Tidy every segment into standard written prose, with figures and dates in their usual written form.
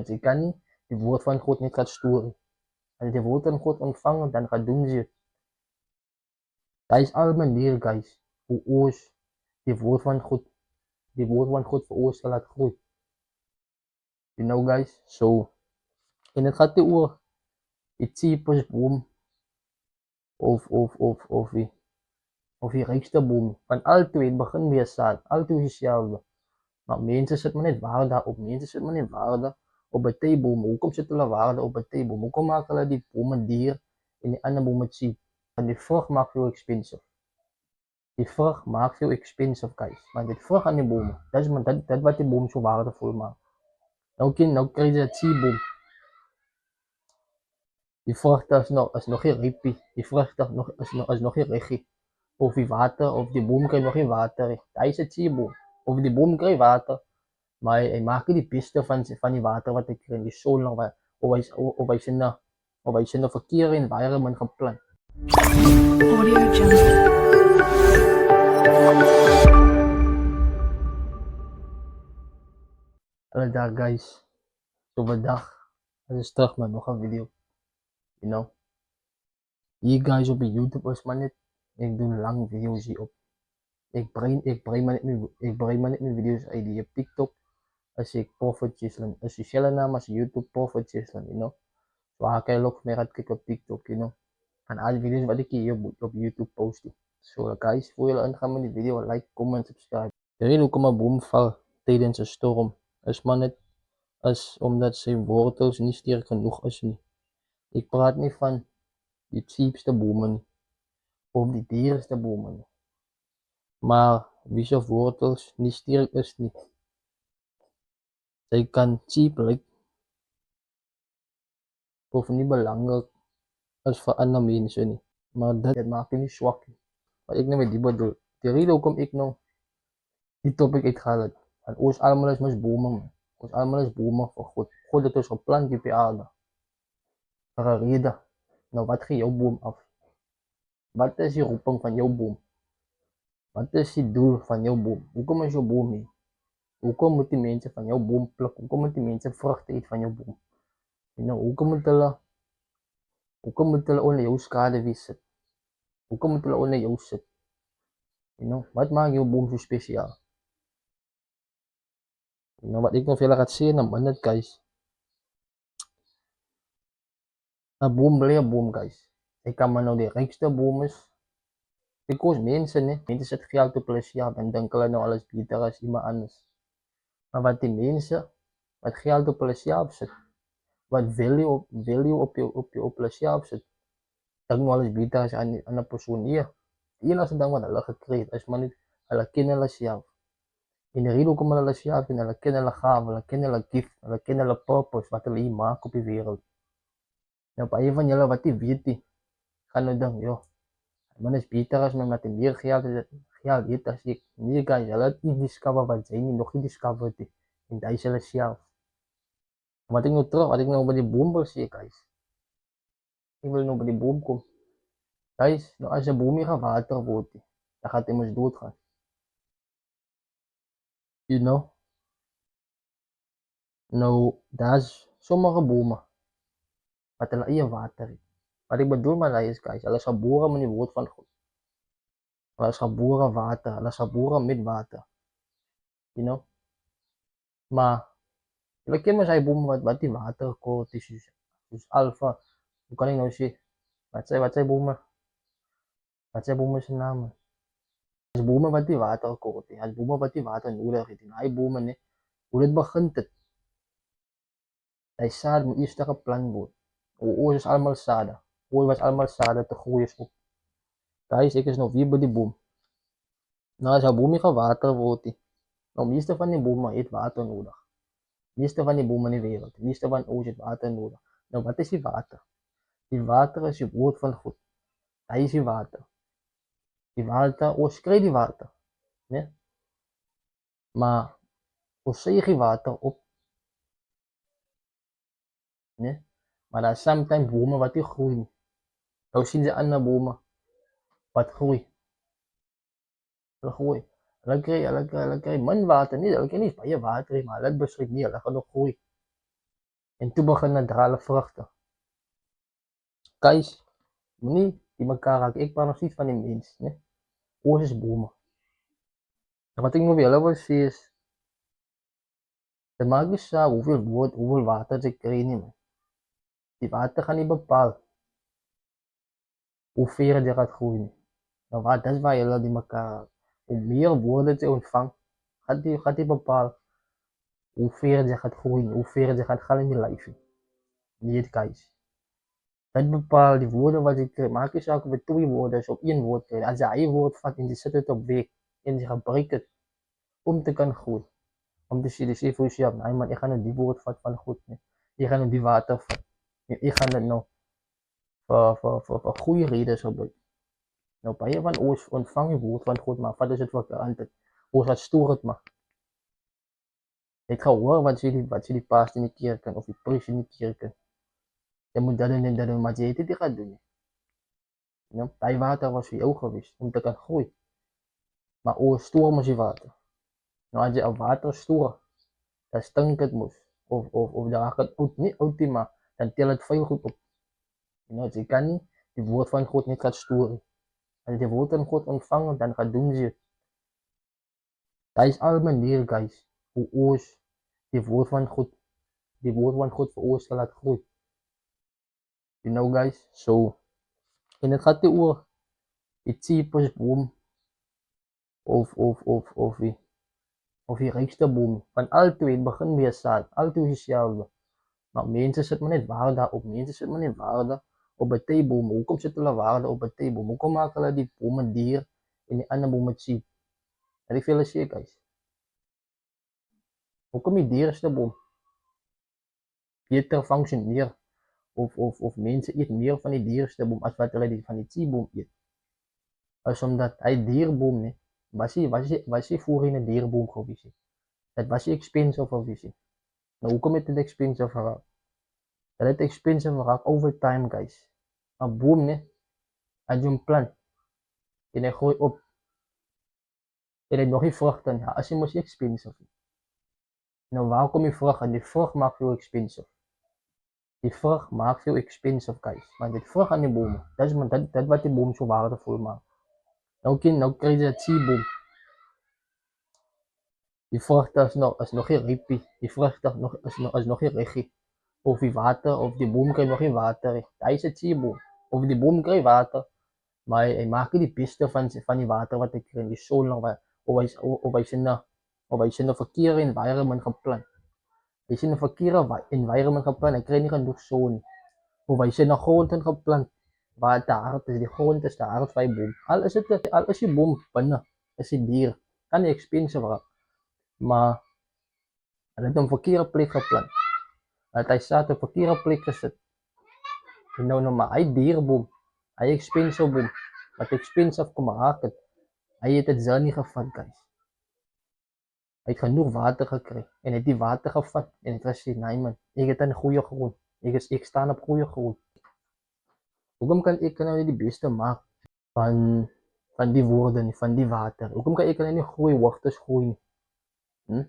Ze kan nie die woord van God net gaan stoor. As die woord van God ontvang, dan gaan doen ze het. Dat is al manier, guys, hoe ons die woord van God vir ons te laat groei. Guys, so, en het gaat nie oor die cheapest boom of die rijkste boom. Van al twee, het begin weer saad, al twee is hetzelfde. Maar mense sit maar net waarde op, mense sit maar net waarde op 'n tyboom. Hoekom sit hulle waarde op 'n tyboom? Hoekom maak hulle die bome duur en die ander bome cheap? Want die vrug maak veel expensive. Die vrug maak veel expensive, guys. Want die vrug aan die bome, dat wat die boom so waardevol maak. Nou kry jy 'n cheap die vrugte is nog nie rypie. Die vrugte is nog nie reggie. Of die water, of die boom kry nog nie water. Hy is 'n cheap boom. Of die boom kry water, maar hy maak nie die beste van die water wat hy kry in die son nog, of hy is in 'n verkeerde environment geplant. Audio Jungle. Hallo daar, guys. So vandag is terug met nog 'n video. Hier, guys, op die YouTube is maar net, ek doen lang video's hier op. Ek brei maar net my video's uit die TikTok. As ek Prophet Jeslan, as dieselfde naam as YouTube, Prophet Jeslan, So how kan jy ook meer gaan kyk op TikTok, van al die video's wat ek hier op YouTube post. So guys, voor julle ingaan met die video, like, comment, subscribe. Die rede hoekom 'n boom val tydens 'n storm is maar net omdat sy wortels nie sterk genoeg is nie. Ek praat nie van die cheapste bome nie, of die duurste bome nie, maar wie se wortels nie sterk is nie. Sy kan cheap lyk of nie belangrik is vir ander mense nie, maar dit maak nie swak nie. Wat ek nou met die bedoel, die rede hoekom ek nou die topic uitgehaal het, want ons almal is mos bome, man. Ons almal is bome vir God. God het ons geplant op die aarde vir 'n rede. Nou wat gee jou boom af? Wat is die roeping van jou boom? Wat is die doel van jou boom? Hoekom is jou boom hier? Hoekom moet die mense van jou boom pluk? Hoekom moet die mense vrugte eet van jou boom? Hoekom moet hulle onder jou skaduwee sit? Hoekom moet hulle onder jou sit? Wat maak jou boom so spesiaal? Wat ek nog vir julle gaan sê in 'n minuut, guys. 'n boom bly 'n boom, guys. Ek kan maar nou die rykste boom is. Because mense sit geld op hulle self en dink hulle nou alles beter as iemand anders. Maar wat die mense wat geld op hulle self sit, wat value op hulle self sit, dink nou alles beter as 'n ander persoon. Nee, die enigste ding wat hulle gekry het is maar net hulle ken hulle self. En die rede hoekom hulle self ken, hulle ken hulle gawe, hulle ken hulle gift, hulle ken hulle purpose wat hulle hier maak op die wêreld. Nou baie van julle wat nie weet nie, gaan nou dink, joh, man is beter as my met meer geld het as ek. Nee, guys, hulle het nie discover wat jy nog nie discover het nie. En dit is hulle self. Wat ek nou by die boom wil sê, guys. Ek wil nou by die boom kom. Guys, nou as 'n boom nie gewater word nie, dan gaan hy mos doodgaan. Nou, daar's sommige bome wat hulle eie water het. Wat ek bedoel met hy is, guys, hulle is gebore met die woord van God. Hulle is gebore water, hulle is gebore met water. Maar hulle ken mos hy boom wat die water kort is, soos alfa. Hoe kan ek nou sê? Wat sê bome? Wat sê bome se naam? As bome wat die water kort het, as bome wat die water nodig het, en hy bome hoe dit begin het. Hy saad moet eers geplant word. Ons is almal sade. Ons was almal sade te groei is op. Guys, ek is nou weer by die boom. Nou as 'n boom nie gewater word nie. Nou meeste van die bome het water nodig. Meeste van die bome in die wêreld, meeste van ons het water nodig. Nou wat is die water? Die water is die woord van God. Hy is die water. Die water, ons kry die water, né? Maar ons suig die water op, né? Maar daar is sometimes bome wat nie groei nie. Nou sien jy ander bome wat groei. Hulle groei. Hulle kry min water nie, hulle kry nie baie water nie, maar hulle besluit nie, hulle gaan nog groei. En toe begin na dra hulle vrugte. Guys, moenie die mekaar raak. Ek praat nog steeds van die mens, né? Oos is bome. En wat ek nog vir julle wil sê is, dit maak nie saak hoeveel water jy kry nie, man. Die water gaan nie bepaal hoe ver jy gaat groei nie. Nou wat, dis waar julle die mekaar raak. Hoe meer woorde jy ontvang, gaat die bepaal hoe ver jy gaat groei nie, hoe ver jy gaat gaan in die lyf nie. Nee, guys. Dit bepaal die woorde wat jy kry. Maak nie saak of het 2 woorde is of 1 woord kry. As jy hy woord vat en jy sit het op week en jy gebruik het om te kan groei. Om te sê vir jouself, nee man, ek gaan nou die woord vat van goed nie. Ek gaan nou die water vat. Ek gaan dit nou vir goeie redes gebruik. Nou baie van ons ontvang die woord van God, maar vat is dit vir granted. Ons wat stoor het maar. Jy het gehoor wat sê die paas in die kerk of die priest in die kerk. Jy moet dat en dat doen, maar jy het dit nie gaan doen nie. Nou, die water was vir jou geweest om te kan groei. Maar ons stoor mos die water. Nou as jy al water stoor, dan stink het mos. Of dan raak het oud, nie oud nie, maar dan tel het vuil goed op. Nou, jy kan nie die woord van God net gaan stoor. As jy die woord van God ontvang, dan gaan doen jy het. Dat is al manier, guys, hoe ons die woord van God vir ons sal laat groei. You know, guys, so, en het gaat nie oor die cheapest boom of die rijkste boom. Van al twee, het begin weer saad, al twee is hetzelfde. Maar mense sit maar net waarde op, mense sit maar net waarde op 'n theeboom. Hoekom sit hulle waarde op 'n theeboom? Hoekom maak hulle die bome duur en die ander bome cheap? En ek vir julle sê, guys, hoekom die duurste boom beter functioneer of mense eet meer van die duurste boom as wat hulle van die cheap boom eet? Is omdat hy dierboom nie, was hy voorheen 'n dierboom gewees het. Dit was nie expensive gewees het. Nou hoekom het dit expensive geraak? Dit het expensive geraak over time, guys. 'n boom nie, as jy hom plant en hy groei op en hy nog nie vrugte nie, as hy mos expensive. Nou waar kom die vrug aan? Die vrug maak veel expensive. Die vrug maak veel expensive, guys. Want dit vrug aan die bome. Dit wat die boom so waardevol maak. Nou kry jy 'n cheapboom. Die vrugte is nog nie rypie. Die vrugte is nog nie reggie. Of die water, of die boom kry nog nie water. Hy is 'n cheapboom. Of die boom kry water, maar hy maak nie die beste van die water wat hy kry in die son of hy is in 'n verkeerde environment geplant. Hy is in 'n verkeerde environment geplant, hy kry nie genoeg son. Of hy is in 'n grond geplant waar te hard is, die grond is te hard vir die boom. Al is die boom binne, is die dier, kan nie expensive raak. Maar hulle het hom verkeerde plek geplant. Hy saad op verkeerde plek gesit. En nou maar hy dierboom, hy expensive boom, wat expensive kom raak het, hy het dit zelf nie gevat, guys. Hy het genoeg water gekry, en het die water gevat, en het gesê, nee man, ek het in goeie grond, ek staan op goeie grond. Hoekom kan ek nou nie die beste maak van die woorde nie, van die water? Hoekom kan ek nou nie groei, hoogtes groei nie?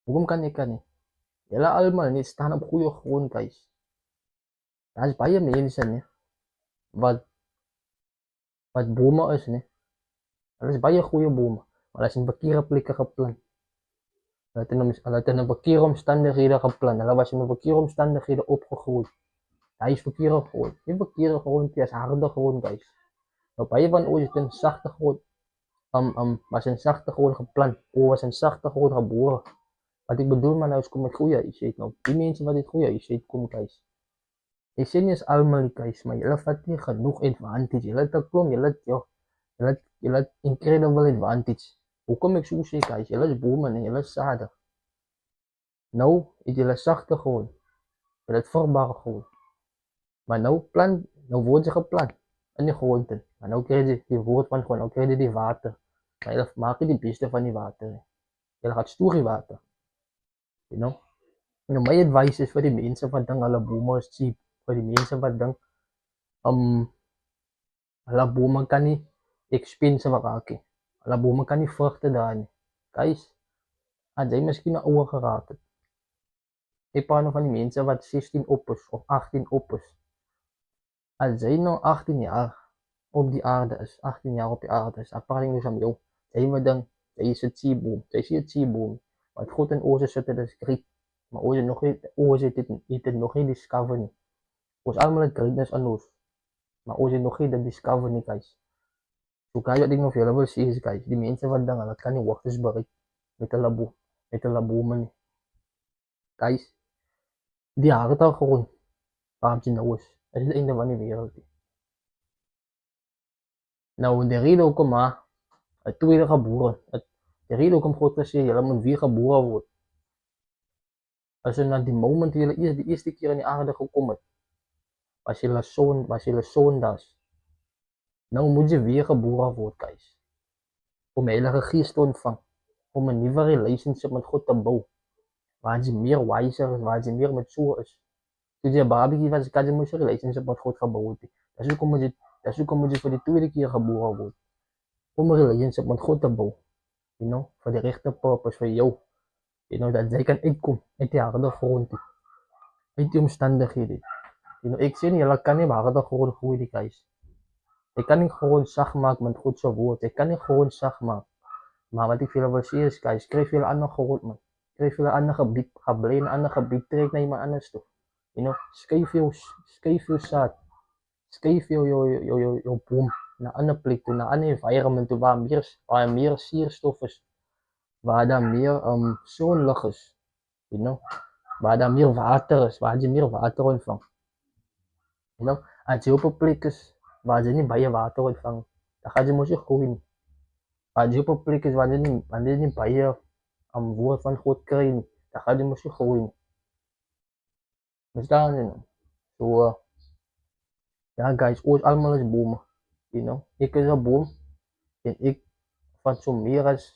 Hoekom kan ek nie? Julle allemaal nie, staan op goeie grond, guys. Daar is baie mense nie, wat bome is nie. Hulle is baie goeie bome, maar hulle is in verkeerde plekke geplant. Hulle het in 'n verkeerde omstandighede geplant. Hulle was in 'n verkeerde omstandighede opgegroei. Hy is verkeerde grond. Nie verkeerde grond, hy is harde grond, guys. Nou baie van ons het in sagte grond, was in sagte grond geplant, of was in sagte grond gebore. Wat ek bedoel, maar nou is kom met goeie huis uit. Nou, die mense wat het goeie huis uit kom, guys. Ek sê nie is almal, guys, maar julle vat nie genoeg advantage. Julle het 'n klomp, julle het incredible advantage. Hoekom ek so sê, guys, julle is bome en julle is sade. Nou het julle sagte grond, julle het vrugbare grond. Maar nou word jy geplant in die grond in. Maar nou kry jy die woord van grond, nou kry jy die water. Maar julle maak nie die beste van die water. Julle gaat stoor die water. You know? Nou my advice is vir die mense wat dink hulle bome is cheap. Vir die mense wat dink hulle bome kan nie expensive raak nie. Hulle bome kan nie vrugte dra nie. Guys, as jy miskien 'n ouer geraak het, paano van die mense wat 16 op is of 18 op is? As jy nou 18 jaar op die aarde is, 18 jaar op die aarde is, dan praat ek dus aan jou. Jy moet dan, jy is 'n T-boom, jy is 'n T-boom. Wat God in ons sit, dit is great. Maar ons het nog nie, ons het dit nog nie discover nie. Ons almal het greatness in ons, maar ons het nog nie dit discover nie, guys. So guys, wat ek nog vir julle wil sê is, guys, die mense wat dan, hulle kan nie hoogtes bereik met hulle bome nie. Guys, die hartgrond waar jy nou is die einde van die wêreld. Nou, die rede hoekom maar 'n tweede gebore, die rede hoekom God gesê julle moet weer gebore word, as in die moment julle die eerste keer in die aarde gekom het, was julle sondags. Nou moet jy weer gebore word, guys, om die Heilige Gees te ontvang, om 'n nuwe relationship met God te bou, waar jy meer wiser is, waar jy meer mature is. Toe jy 'n babatjie was, kan jy mos 'n relationship met God gebou het. Dis hoekom moet jy vir die tweede keer gebore word, om 'n relationship met God te bou, you know, vir die regte purpose vir jou, you know, dat jy kan uitkom uit die harde grond, uit die omstandighede. You know, ek sê nie, julle kan nie harde grond groei die guys. Jy kan nie grond sag maak met God se woord, jy kan nie grond sag maak. Maar wat ek vir julle wil sê is, guys, skryf julle ander grond, man. Skryf julle ander gebied, gaan bly in 'n ander gebied, trek na iemand anders toe. You know, skuif jou saad, skuif jou boom na 'n ander plek toe, na 'n ander environment toe, waar meer suurstof is, waar daar meer sonlig is, you know, waar daar meer water is, waar jy meer water ontvang. You know, as jy op 'n plek is waar jy nie baie water ontvang, dan gaan jy mos nie groei nie. As jy op 'n plek is waar jy nie baie woord van God kry nie, dan gaan jy mos nie groei nie. Verstaan jy nou? So, ja guys, ons almal is bome, you know. Ek is 'n boom en ek vat so meer as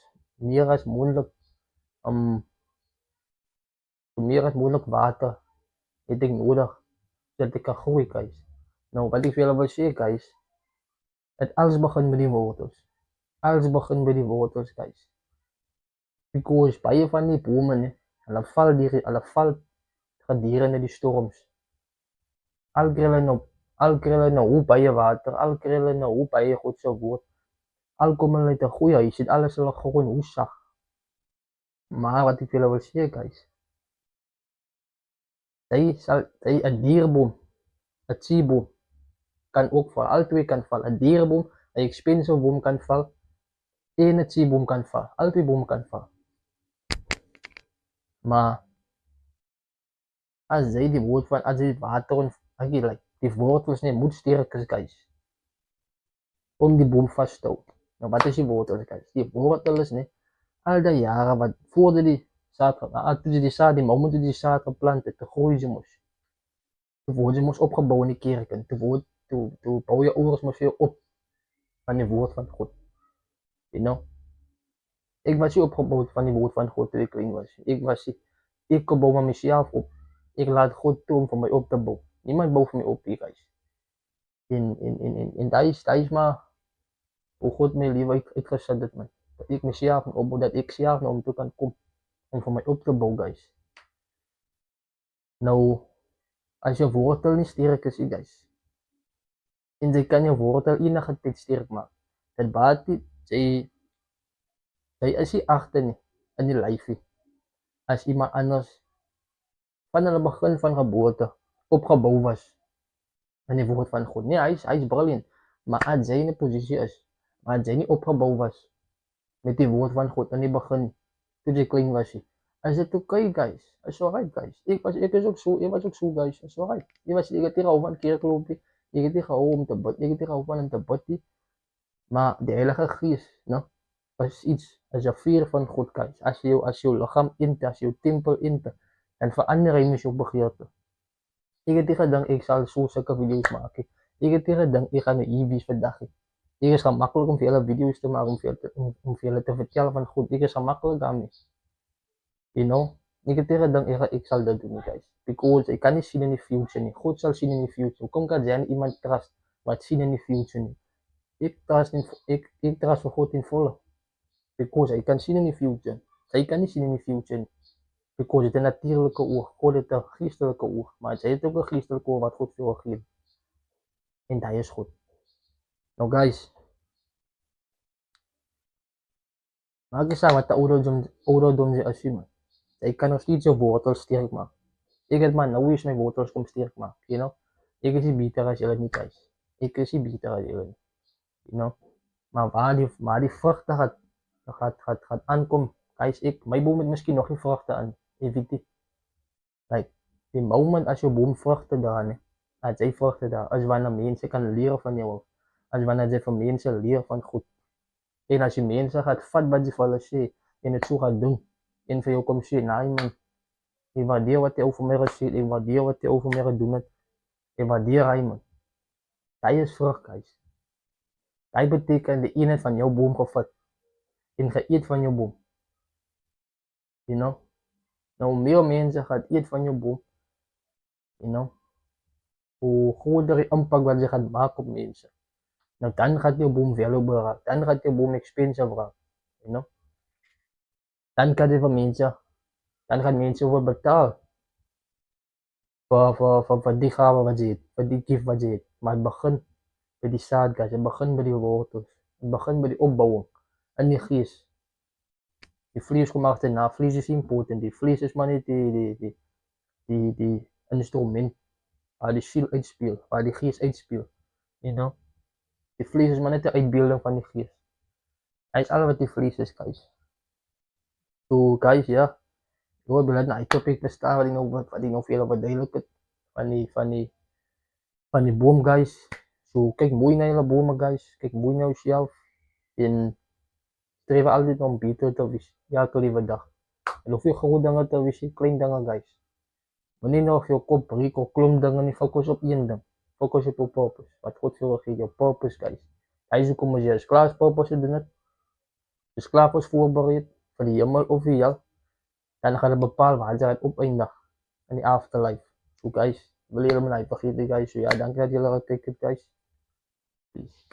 moontlik water het ek nodig dat ek kan groei, guys. Nou, wat ek vir julle wil sê, guys, het alles begin met die wortels. Alles begin by die wortels, guys. Because baie van die bome, ne, hulle val gedurende die storms. Al kry hulle nou hoe baie water, al kry hulle nou hoe baie God se woord, al kom hulle uit 'n goeie huis, het alles hulle gewoon hoe sag. Maar wat ek vir julle wil sê, guys, hy 'n dierboom, 'n T-boom kan ook val, al twee kan val. 'n Dierboom, 'n expensive boom kan val, en 'n T-boom kan val. Al twee bome kan val. Maar as jy die woord van, as jy water die wortels nie moet sterk is, guys, om die boom vas te hou. Nou wat is die wortels, guys? Die wortels, ne, al die jare wat voordat die moment toe die saad geplant het, te groei jy mos. Toe word jy mos opgebou in die kerk, en toe bou jy ouers mos jou op van die woord van God. You know? Ek was nie opgebou van die woord van God toe ek klein was. Ek bou maar myself op. Ek laat God toe om vir my op te bou. Niemand bou vir my op, guys. En daar is maar hoe God my lewe uitgesit het, man. Dat ek myself opbou, dat ek self nou om toe kan kom om vir my op te bou, guys. Nou, as jou wortel nie sterk is, guys, en jy kan jou wortel enige tyd sterk maak, dat baat nie, jy is nie agter nie, in die lyfie, as iemand anders van hulle begin van geboorte opgebou was in die woord van God. Nee, hy is brilliant, maar as jy in 'n posisie is, maar as jy nie opgebou was met die woord van God in die begin, toe jy klein was, is dit okay, guys. Is alright, guys. Ek was ook so, guys. Is alright. Ek het nie gehou van kerkloop nie. Ek het nie gehou om te bid. Ek het nie gehou van om te bid nie. Maar die Heilige Gees, no, is iets, is 'n vuur van God, guys. As jou liggaam int, as jou tempel int, dan verander hy mos jou begeerte. Ek het nie gedink ek sal sulke video's maak nie. Ek het nie gedink ek gaan nou hier wees vandag nie. Ek is gemaklik om vir julle video's te maak, om vir julle te vertel van God. Ek is gemaklik daarmee. You know, ek het nie gedink ek sal dit doen, guys. Because ek kan nie sien in die future nie. God sal sien in die future. Hoekom kan jy iemand trust wat sien in die future nie? Ek trust vir God in volle. Because hy kan sien in die future. Hy kan nie sien in die future nie. Because het 'n natuurlike oog, God het 'n geestelike oog, maar hy het ook 'n geestelike oog wat God vir jou gee. En hy is goed. Nou guys, maak nie saak wat 'n ouderdom jy as jy man. Jy kan nog steeds jou wortels sterk maak. Ek het maar nou eens my wortels kom sterk maak, you know. Ek is nie beter as julle nie, guys. Ek is nie beter as julle nie, you know. Maar waar die vrugte gaat aankom, guys, my boom het miskien nog nie vrugte aan, jy weet nie. Like, die moment as jou boom vrugte dra, ne, as jy vrugte dra, as wanneer mense kan leer van jou, as wanneer jy vir mense leer van goed. En as jy mense gaat vat wat jy vir hulle sê, en het so gaat doen, en vir jou kom sê, nee man, ek waardeer wat jy over my gesê het, ek waardeer wat jy over my gedoen het, ek waardeer hy man. Hy is vrug, guys. Hy beteken die eenheid van jou boom gevat, en geëet van jou boom. You know? Nou meer mense gaat eet van jou boom, you know, hoe groter die impak wat jy gaat maak op mense. Nou dan gaat jou boom valuable raak, dan gaat jou boom expensive raak, you know. Dan kan jy vir mense, dan gaan mense oor betaal vir die gawe wat jy het, vir die gift wat jy het. Maar het begin by die saad, guys, het begin by die wortels, het begin by die opbouwing in die gees. Die vlees kom achterna, vlees is important, die vlees is maar net die instrument waar die siel uitspeel, waar die gees uitspeel, you know. Die vlees is maar net 'n uitbeelding van die gees. Hy is al wat die vlees is, guys. So guys, ja, ek wil net na die topic bestaan wat ek nou vir julle verduidelik het van die boom, guys. So kyk mooi na julle bome, guys, kyk mooi na jouself en streef altyd om beter te wees, elke liewe dag. En hoef jy groot dinge te wees, klein dinge, guys. Moenie nou vir jou kop breek of klomp dinge nie, fokus op een ding. Fokus op jou purpose, wat God vir jou gee, jou purpose, guys. Hy is hoekom as jy is klaar as purpose te doen het, is klaar ons voorbereid vir die hemel of die hel, dan gaan het bepaal waar jy het opeindig in die afterlife. So guys, wil julle my nie vergeet, guys. So ja, dankie dat julle gekyk het, guys. Peace.